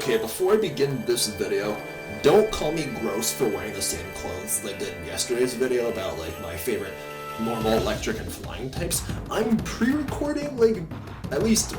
Okay, before I begin this video, don't call me gross for wearing the same clothes as I did in yesterday's video about like my favorite normal, electric, and flying types. I'm pre-recording like at least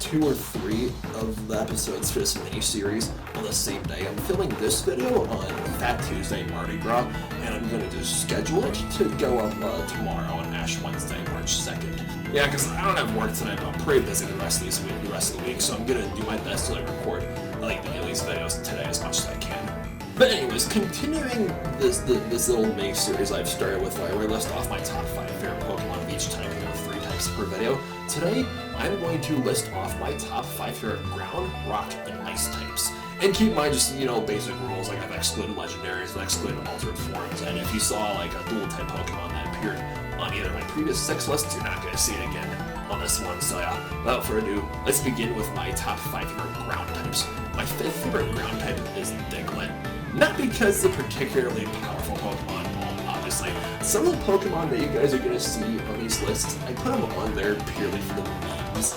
2 or 3 of the episodes for this mini-series on the same day. I'm filming this video on Fat Tuesday, Mardi Gras, and I'm going to just schedule it to go up tomorrow on Ash Wednesday, March 2nd. Yeah, because I don't have work tonight, but I'm pretty busy the rest of the week, so I'm going to do my best to record at least videos today as much as I can. But anyways, continuing this little mini-series I've started with, where I list off my top 5 favorite Pokemon of each type, with 3 types per video. Today, I'm going to list off my top 5 favorite ground, rock, and ice types. And keep in mind just, basic rules, like I've excluded legendaries, I've excluded altered forms, and if you saw like a dual type Pokemon that appeared on either of my previous 6 lists, you're not going to see it again on this one. So yeah, without further ado, let's begin with my top 5 favorite ground types. My 5th favorite ground type is Diglett. Not because it's a particularly powerful Pokemon, obviously. Some of the Pokemon that you guys are going to see on these lists, I put them on there purely for the memes.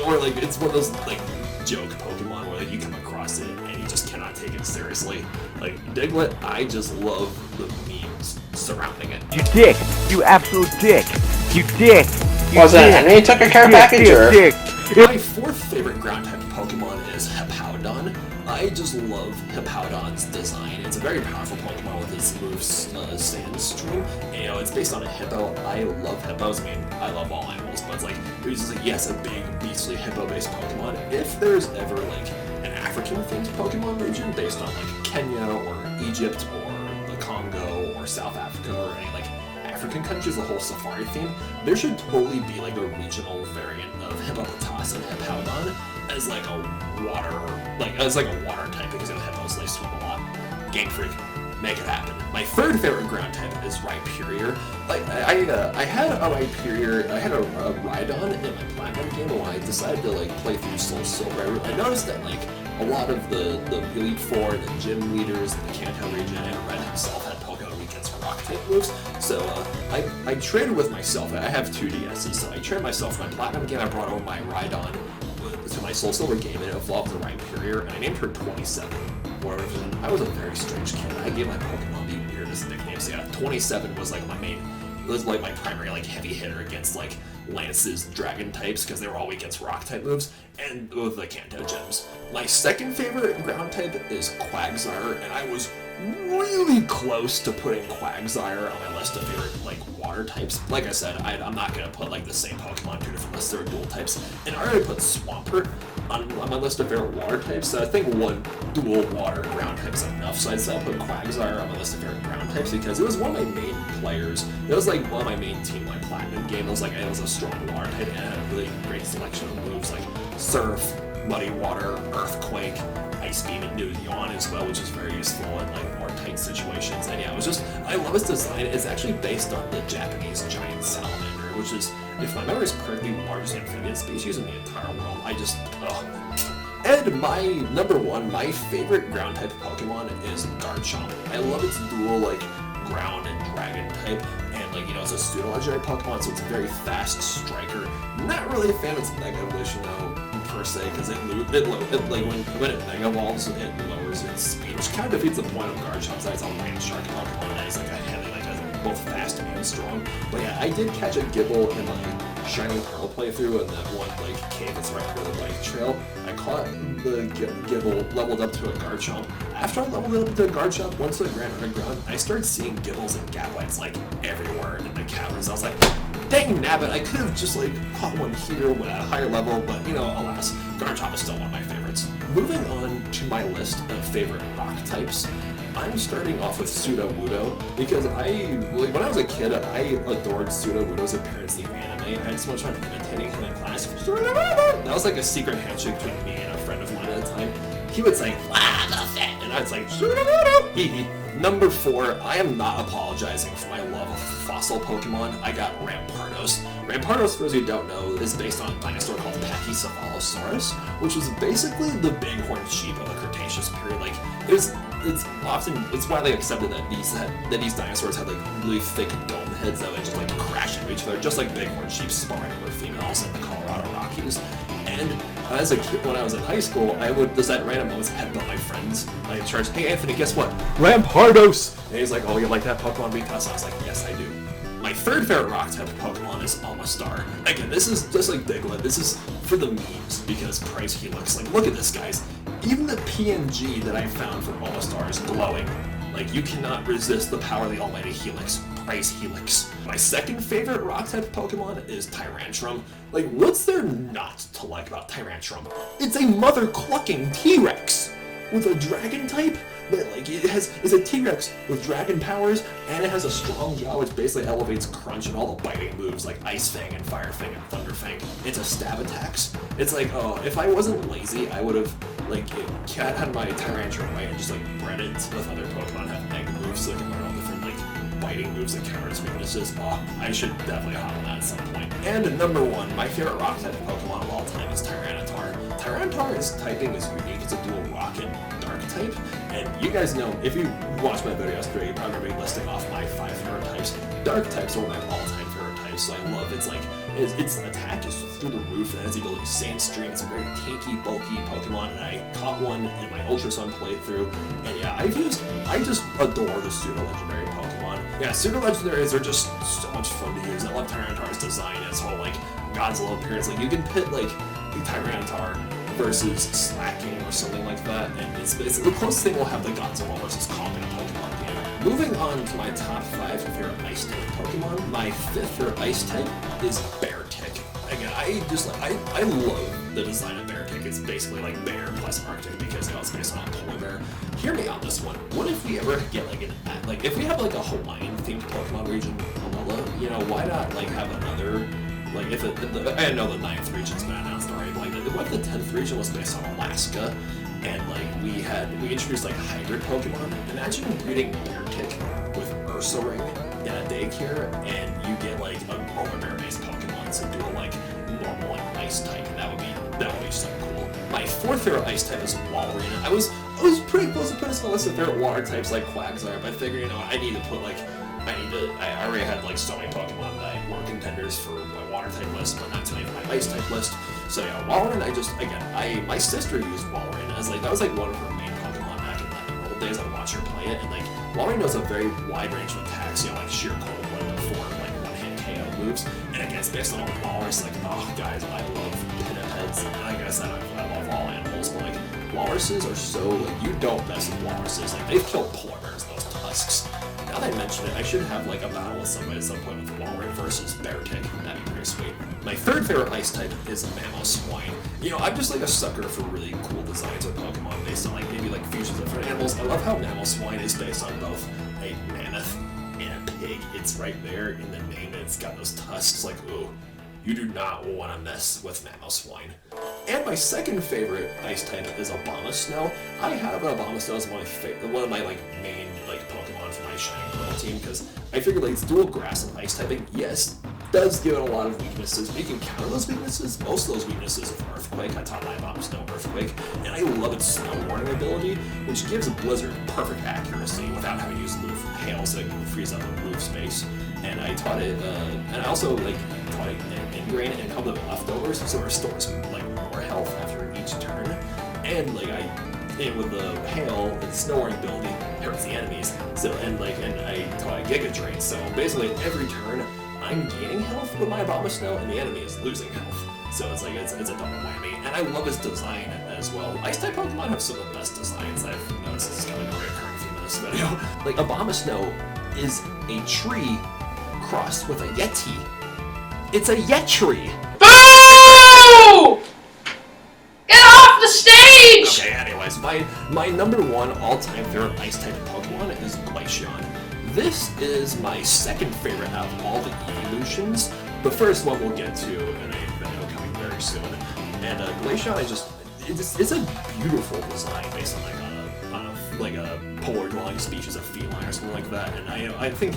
Or it's one of those joke Pokemon where you come across it and you just cannot take it seriously. Like Diglett, I just love the memes surrounding it. You dick! You absolute dick! You dick! Was it an enemy took a care package or? My 4th favorite ground type Pokemon is Hippowdon. I just love Hippowdon's design. It's a very powerful Pokemon with its move Sandstream. And, it's based on a hippo. I love hippos. I mean, I love all animals, but it's just yes, a big, beastly hippo-based Pokemon. If there's ever an African-themed Pokemon region based on Kenya or Egypt or the Congo or South Africa or any African countries, the whole safari theme, there should totally be a regional variant of Hippopotas and Hippowdon as a water type, because hippos swim a lot. Game Freak, make it happen. My 3rd favorite ground type is Ryperior. I had a Ryperior, I had a Rhydon in my Platinum game, and when I decided to play through Soul Silver, I noticed that a lot of the Elite Four, the gym leaders in the Kanto region, and Red himself had Pokemon Weekend's rock type moves. So I traded with myself. I have 2 DSs, so I traded myself for my Platinum game. I brought over my Rhydon to my Soul Silver game, and it evolved to Ryperior, and I named her 27. I was a very strange kid. I gave my Pokemon the weirdest nicknames. So yeah, 27 was my primary heavy hitter against Lance's dragon types, because they were all weak against rock type moves, and with the Kanto gems. My 2nd favorite ground type is Quagsire, and I was really close to putting Quagsire on my list of favorite water types. Like I said, I'm not gonna put the same Pokemon 2 different lists. They're dual types, and I already put Swampert on my list of favorite water types. So I think one dual water ground type is enough. So I put Quagsire on my list of favorite ground types because it was one of my main players. It was one of my main team Platinum game. It was a strong water type and it had a really great selection of moves like Surf, Muddy Water, Earthquake, Ice Beam, and New Yawn as well, which is very useful in more tight situations. And yeah, I love its design. It's actually based on the Japanese giant salamander, which is, if my memory is correctly, the largest amphibian species in the entire world. And my number 1, my favorite ground type Pokemon is Garchomp. I love its dual ground and dragon type, and it's a pseudo-legendary Pokemon, so it's a very fast striker. Not really a fan of its Mega Evolution though, per se, because when it Mega Evolves, it lowers its speed, which kind of defeats the point of Garchomp's. It's a land shark Pokemon that is both fast and strong. But yeah, I did catch a Gibble in my Shining Pearl playthrough, and that one cave that's right near the bike trail. I caught the Gibble, leveled up to a Garchomp. After I leveled it up to a Garchomp, once to the Grand Underground, I started seeing Gibbles and Gablites everywhere in the caverns. I was like, dang nabbit, I could have just caught one here at a higher level, but alas, Garchomp is still one of my favorites. Moving on to my list of favorite rock types, I'm starting off with Sudowoodo, because when I was a kid, I adored Sudowoodo's appearance in the anime. I just wanted to try imitating him in class. That was a secret handshake between me and a friend of mine at the time. He would say, and I'd say, Sudowoodo! Hee hee. Number 4, I am not apologizing for my love of fossil Pokemon. I got Rampardos. Rampardos, for those who don't know, is based on a dinosaur called Pachycephalosaurus, which was basically the bighorn sheep of the Cretaceous period. It's widely accepted that these dinosaurs had really thick dome heads that would just crash into each other, just like bighorn sheep sparring over females in the Colorado Rockies. And as a kid, when I was in high school, I would just at random moments headbutt my friends. Like, charge, hey Anthony, guess what? Rampardos! And he's like, oh, you like that Pokemon because? I was like, yes, I do. My third favorite rock type Pokemon is Amistar. Again, this is just like Diglett. This is for the memes because Price Helix. Like, look at this, guys. Even the PNG that I found for Amistar is glowing. Like, you cannot resist the power of the almighty Helix. Price Helix. My second favorite rock type Pokemon is Tyrantrum. Like, what's there not to like about Tyrantrum? It's a mother clucking T-Rex with a dragon type. But like is a T-Rex with dragon powers, and it has a strong jaw which basically elevates Crunch and all the biting moves like Ice Fang and Fire Fang and Thunder Fang into stab attacks. It's like, oh, if I wasn't lazy, I would have like had my Tyrantrum right and just like bred it with other Pokemon that have egg moves so I can learn all different like biting moves and counter its weaknesses. Oh, I should definitely hop on that at some point. And number one, my favorite rock type Pokemon of all time is Tyranitar. Tyranitar's typing is unique. It's a dual rock and dark type. And you guys know, if you watched my video yesterday, you probably remember me listing off my 5 favorite types. Dark types are one of my all-time favorite types, so I love its attack is through the roof, and has the ability to Sandstream. It's a very tanky, bulky Pokemon, and I caught one in my Ultra Sun playthrough. And yeah, I just adore the pseudo-legendary Pokemon. Yeah, pseudo-legendaries are just so much fun to use. I love Tyranitar's design, its whole like Godzilla appearance. Like, you can pit like Tyranitar versus Slacking or something like that, and it's the closest thing we'll have to Godzilla versus Kong in a Pokemon game. Moving on to my top 5 favorite Ice type Pokemon, my 5th favorite Ice type is Beartic. Again, I love the design of Beartic. It's basically like Bear plus Arctic because it's based on a polar bear. Hear me on this one. What if we ever get like if we have like a Hawaiian themed Pokemon region, you know, why not like have another? Like, I know the 9th region's been announced already, but like, what if the 10th region was based on Alaska, and like, we introduced like hybrid Pokemon? Imagine breeding Beartic with Ursaring in a daycare, and you get like a polar bear-based Pokemon, so do a like normal like ice type, and that would be so cool. My 4th favorite ice type is Walrein. I was pretty close to putting this on a list of favorite water types like Quagsire, but I figured, you know, I need to put like, I already had like so many Pokemon that were contenders for my water type list, but not too many for my ice type list. So yeah, Walrein, my sister used Walrein as like, that was like one of her main Pokemon back in the old days. I watched her play it, and like, Walrein knows a very wide range of attacks, you know, like sheer cold blood for like one-hit KO moves. And again, it's based on a walrus. Like, oh guys, I love pinnipeds. Like I said, I love all animals, but like, walruses are so, like, you don't mess with walruses. Like, they've killed polar bears, those tusks. Now that I mention it, I should have like a battle with somebody at some point with Walrein versus Beartic. That'd be pretty sweet. My 3rd favorite ice type is Mamo Swine. You know, I'm just like a sucker for really cool designs of Pokemon based on like maybe like fusions of different animals. I love how Mamo Swine is based on both a mammoth and a pig. It's right there in the name, and it's got those tusks. Like, ooh, you do not want to mess with Mamo Swine. And my 2nd favorite ice type is Abomasnow. I have Abomasnow as one of my like main like Pokemon for my Shining Pearl team, because I figure like it's dual grass and ice typing. Yes, does give it a lot of weaknesses, but you can counter those weaknesses. Most of those weaknesses with Earthquake. I taught my Abomasnow Earthquake, and I love its Snow Warning ability, which gives a Blizzard perfect accuracy without having to use Move Hail, so it can freeze up a move space. And I taught it, and I also like taught it Ingrain and held it leftovers, so it restores like more health after each turn. And like with the Hail, the Snow Warning ability hurts the enemies. So and I taught Giga Drain. So basically every turn I'm gaining health with my Abomasnow, and the enemy is losing health. So it's like it's a double whammy. And I love its design as well. Ice type Pokemon have some of the best designs I've noticed. This is kind of a recurring theme in this video. Like, Abomasnow is a tree crossed with a Yeti. It's a Yettree! Boo! Get off the stage! Okay, anyways, my number 1 all-time favorite ice type Pokemon is Glaceon. This is my 2nd favorite out of all the evolutions. The first one we'll get to in a video coming very soon. And Glaceon it's a beautiful design based on like a polar dwelling species of feline or something like that. And I think,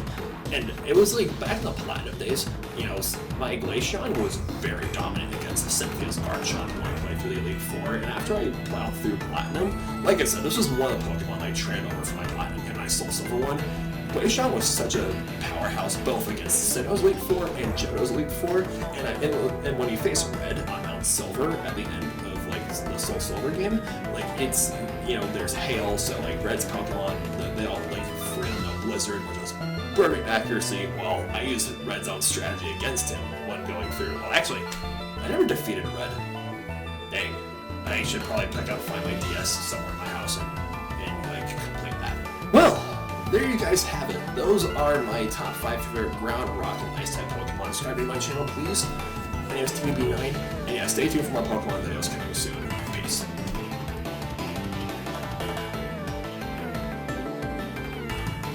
and it was like back in the Platinum days, you know, my Glaceon was very dominant against the Cynthia's Garchomp when I played through the Elite Four. And after I plowed through Platinum, like I said, this was one of the Pokemon I trained over for my Platinum and my Soul Silver one. Glaceon was such a powerhouse both against Sinnoh's Elite Four and Johto's Elite Four, and when you face Red on Mount Silver at the end of like the Soul Silver game, like it's, you know, there's hail, so like Red's Pokemon, they all like friend the Blizzard, which was perfect accuracy. Well, I used Red's own strategy against him when going through. Well, actually, I never defeated Red. Dang. I should probably find my DS somewhere in my house and like complete that. Well, there you guys have it. Those are my top 5 favorite ground, rock, and ice type Pokemon. Subscribe to my channel, please. My name is TVB9, and yeah, stay tuned for more Pokemon videos coming soon. Peace.